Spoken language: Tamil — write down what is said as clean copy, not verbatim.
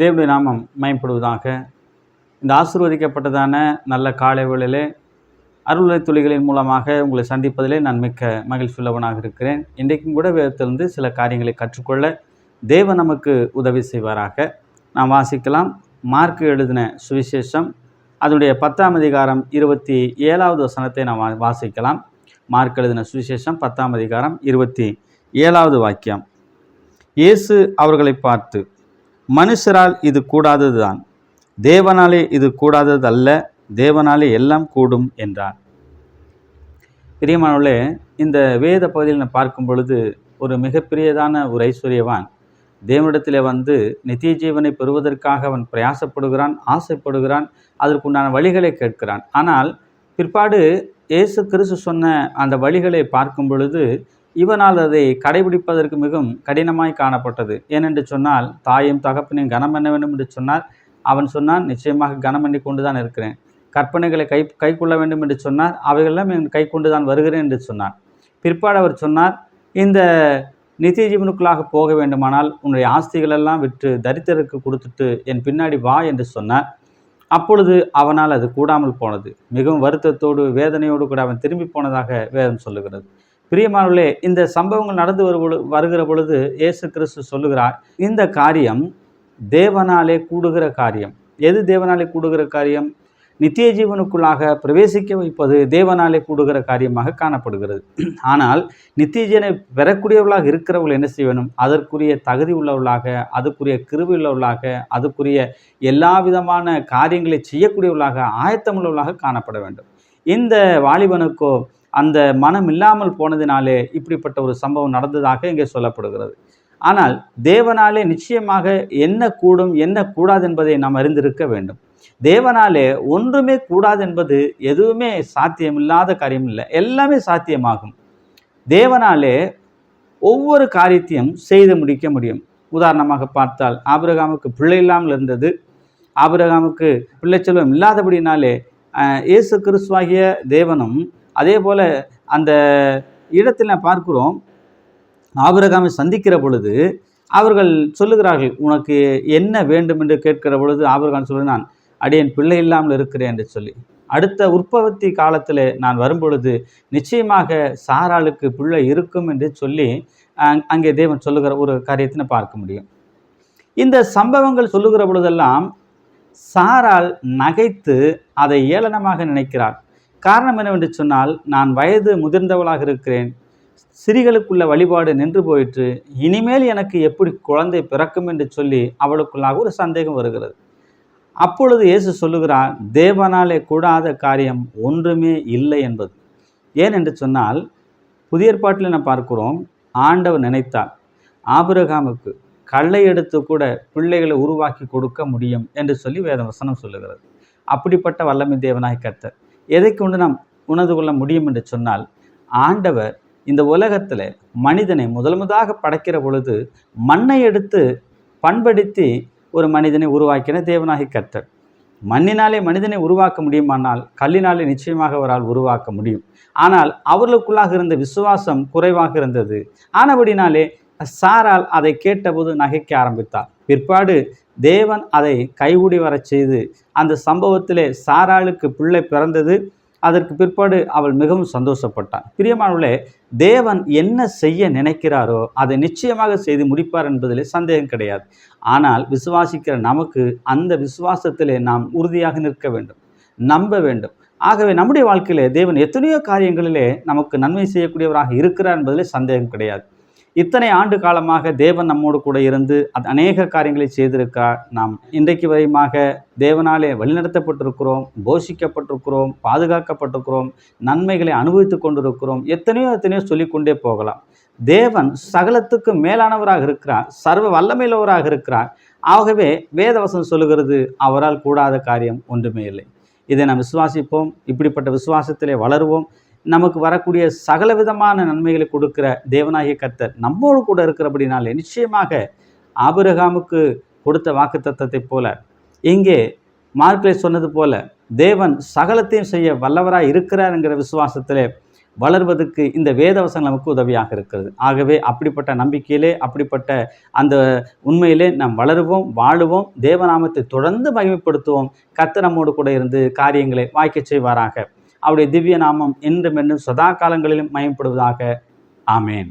தேவனுடைய நாமம் மயப்படுவதாக. இந்த ஆசீர்வதிக்கப்பட்டதான நல்ல காலை வேளையிலே அருள்நிலை துளிகளின் மூலமாக உங்களை சந்திப்பதிலே நான் மிக்க மகிழ்ச்சி உள்ளவனாக இருக்கிறேன். இன்றைக்கும் கூட வேதத்திலிருந்து சில காரியங்களை கற்றுக்கொள்ள தேவன் நமக்கு உதவி செய்வாராக. நாம் வாசிக்கலாம். மார்க்கு எழுதின சுவிசேஷம் அதனுடைய 10ஆம் அதிகாரம் 27வது வசனத்தை நாம் வாசிக்கலாம். மார்க் எழுதின சுவிசேஷம் 10ஆம் அதிகாரம் 27வது வாக்கியம். இயேசு அவர்களை பார்த்து, மனுஷரால் இது கூடாதது தான், தேவனாலே இது கூடாதது அல்ல, தேவனாலே எல்லாம் கூடும் என்றார். பிரியமானவர்களே, இந்த வேத பகுதியில் பார்க்கும் பொழுது ஒரு மிகப்பெரியதான ஒரு ஐஸ்வர்யவான் தேவனிடத்தில் வந்து நித்திய ஜீவனை பெறுவதற்காக அவன் பிரயாசப்படுகிறான், ஆசைப்படுகிறான், அதற்குண்டான வழிகளை கேட்கிறான். ஆனால் பிற்பாடு இயேசு கிறிஸ்து சொன்ன அந்த வழிகளை பார்க்கும் பொழுது இவனால் அதை கடைபிடிப்பதற்கு மிகவும் கடினமாய் காணப்பட்டது. ஏனென்று சொன்னால், தாயும் தகப்பனையும் கனம் பண்ண வேண்டும் என்று சொன்னார். அவன் சொன்னான், நிச்சயமாக கனம் பண்ணி கொண்டு தான் இருக்கிறேன். கற்பனைகளை கை கொள்ள வேண்டும் என்று சொன்னார். அவைகளெல்லாம் என் கை கொண்டு தான் வருகிறேன் என்று சொன்னார். பிற்பாடு அவர் சொன்னார், இந்த நித்திய ஜீவனுக்குள்ளாக போக வேண்டுமானால் உன்னுடைய ஆஸ்திகளெல்லாம் விற்று தரித்திரருக்கு கொடுத்துட்டு என் பின்னாடி வா என்று சொன்னார். அப்பொழுது அவனால் அது கூடாமல் போனது. மிகவும் வருத்தத்தோடு வேதனையோடு கூட அவன் திரும்பி போனதாக வேதம் சொல்லுகிறது. பிரியமானவர்களே, இந்த சம்பவங்கள் நடந்து வருகிற பொழுது இயேசு கிறிஸ்து சொல்லுகிறார், இந்த காரியம் தேவனாலே கூடுகிற காரியம். எது தேவனாலே கூடுகிற காரியம்? நித்திய ஜீவனுக்குள்ளாக பிரவேசிக்க வைப்பது தேவனாலே கூடுகிற காரியமாக காணப்படுகிறது. ஆனால் நித்திய ஜீவனை பெறக்கூடியவர்களாக இருக்கிறவர்கள் என்ன செய்ய வேண்டும்? அதற்குரிய தகுதி உள்ளவர்களாக, அதுக்குரிய கிருபை உள்ளவர்களாக, அதுக்குரிய எல்லா விதமான காரியங்களை செய்யக்கூடியவர்களாக, ஆயத்தமுள்ளவர்களாக காணப்பட வேண்டும். இந்த வாலிபனுக்கோ அந்த மனம் இல்லாமல் போனதினாலே இப்படிப்பட்ட ஒரு சம்பவம் நடந்ததாக இங்கே சொல்லப்படுகிறது. ஆனால் தேவனாலே நிச்சயமாக என்ன கூடும் என்ன கூடாது என்பதை நாம் அறிந்திருக்க வேண்டும். தேவனாலே ஒன்றுமே கூடாது என்பது எதுவுமே சாத்தியமில்லாத காரியம் இல்லை, எல்லாமே சாத்தியமாகும். தேவனாலே ஒவ்வொரு காரியத்தையும் செய்து முடிக்க முடியும். உதாரணமாக பார்த்தால், ஆபிரகாமுக்கு பிள்ளை இல்லாமல் இருந்தது. ஆபிரகாமுக்கு பிள்ளை செல்வம் இல்லாதபடினாலே இயேசு கிறிஸ்துவாகிய தேவனும் அதே போல் அந்த இடத்தில் பார்க்கிறோம், ஆபிரகாமை சந்திக்கிற பொழுது அவர்கள் சொல்லுகிறார்கள், உனக்கு என்ன வேண்டும் என்று கேட்கிற பொழுது ஆபிரகாம் சொல்லுகிறான், அடியேன் பிள்ளை இல்லாமல் இருக்கிறேன் என்று சொல்லி. அடுத்த உற்பத்தி காலத்தில் நான் வரும்பொழுது நிச்சயமாக சாராளுக்கு பிள்ளை இருக்கும் என்று சொல்லி அங்கே தேவன் சொல்லுகிற ஒரு காரியத்தை பார்க்க முடியும். இந்த சம்பவங்கள் சொல்லுகிற பொழுதெல்லாம் சாராள் நகைத்து அதை ஏளனமாக நினைக்கிறார். காரணம் என்னவென்று சொன்னால், நான் வயது முதிர்ந்தவளாக இருக்கிறேன், சிறிகளுக்குள்ள வழிபாடு நின்று போயிற்று, இனிமேல் எனக்கு எப்படி குழந்தை பிறக்கும் என்று சொல்லி அவளுக்குள்ளாக ஒரு சந்தேகம் வருகிறது. அப்பொழுது இயேசு சொல்லுகிறார், தேவனாலே கூடாத காரியம் ஒன்றுமே இல்லை என்பது. ஏன் என்று சொன்னால், புதிய ஏற்பாட்டில் நாம் பார்க்கிறோம், ஆண்டவர் நினைத்தார் ஆபிரகாமுக்கு கல்லை எடுத்து கூட பிள்ளைகளை உருவாக்கி கொடுக்க முடியும் என்று சொல்லி வேத வசனம் சொல்லுகிறது. அப்படிப்பட்ட வல்லமை தேவனாய் கர்த்தர். எதை கொண்டு நாம் உணர்ந்து கொள்ள முடியும் என்று சொன்னால், ஆண்டவர் இந்த உலகத்தில் மனிதனை முதலாக படைக்கிற பொழுது மண்ணை எடுத்து பண்படுத்தி ஒரு மனிதனை உருவாக்கின தேவனாகி கர்த்தர். மண்ணினாலே மனிதனை உருவாக்க முடியுமானால் கல்லினாலே நிச்சயமாக அவரால் உருவாக்க முடியும். ஆனால் அவர்களுக்குள்ளாக இருந்த விசுவாசம் குறைவாக இருந்தது. ஆனபடினாலே சாரால் அதை கேட்டபோது நகைக்க ஆரம்பித்தார். பிற்பாடு தேவன் அதை கைகூடி வர செய்து அந்த சம்பவத்திலே சாராளுக்கு பிள்ளை பிறந்தது. அதற்கு பிற்பாடு அவள் மிகவும் சந்தோஷப்பட்டாள். பிரியமானவர்களே, தேவன் என்ன செய்ய நினைக்கிறாரோ அதை நிச்சயமாக செய்து முடிப்பார் என்பதிலே சந்தேகம் கிடையாது. ஆனால் விசுவாசிக்கிற நமக்கு அந்த விசுவாசத்திலே நாம் உறுதியாக நிற்க வேண்டும், நம்ப வேண்டும். ஆகவே நம்முடைய வாழ்க்கையிலே தேவன் எத்தனையோ காரியங்களிலே நமக்கு நன்மை செய்யக்கூடியவராக இருக்கிறார் என்பதிலே சந்தேகம் கிடையாது. இத்தனை ஆண்டு காலமாக தேவன் நம்மோடு கூட இருந்து அநேக காரியங்களை செய்திருக்கிறார். நாம் இன்றைக்கு வரையுமாக தேவனாலே வழிநடத்தப்பட்டிருக்கிறோம், போஷிக்கப்பட்டிருக்கிறோம், பாதுகாக்கப்பட்டிருக்கிறோம், நன்மைகளை அனுபவித்து கொண்டிருக்கிறோம். எத்தனையோ சொல்லிக்கொண்டே போகலாம். தேவன் சகலத்துக்கு மேலானவராக இருக்கிறார், சர்வ வல்லமையுள்ளவராக இருக்கிறார். ஆகவே வேதவசனம் சொல்லுகிறது, அவரால் கூடாத காரியம் ஒன்றுமே இல்லை. இதை நாம் விசுவாசிப்போம், இப்படிப்பட்ட விசுவாசத்திலே வளருவோம். நமக்கு வரக்கூடிய சகல விதமான நன்மைகளை கொடுக்கிற தேவனாகிய கர்த்தர் நம்மோடு கூட இருக்கிறபடினாலே நிச்சயமாக ஆபிரகாமுக்கு கொடுத்த வாக்குத்தத்தத்தை போல இங்கே மார்க்கிலே சொன்னது போல தேவன் சகலத்தையும் செய்ய வல்லவராய் இருக்கிறார் என்கிற விசுவாசத்திலே வளர்வதற்கு இந்த வேதவசனம் நமக்கு உதவியாக இருக்கிறது. ஆகவே அப்படிப்பட்ட நம்பிக்கையிலே, அப்படிப்பட்ட அந்த உண்மையிலே நாம் வளருவோம், வாழுவோம், தேவநாமத்தை தொடர்ந்து மகிமைப்படுத்துவோம். கர்த்தர் நம்மோடு கூட இருந்து காரியங்களை வாய்க்கச் செய்வாராக. அவருடைய திவ்ய நாமம் என்றும் என்றும் சதா காலங்களிலும் மகிமைப்படுவதாக. ஆமேன்.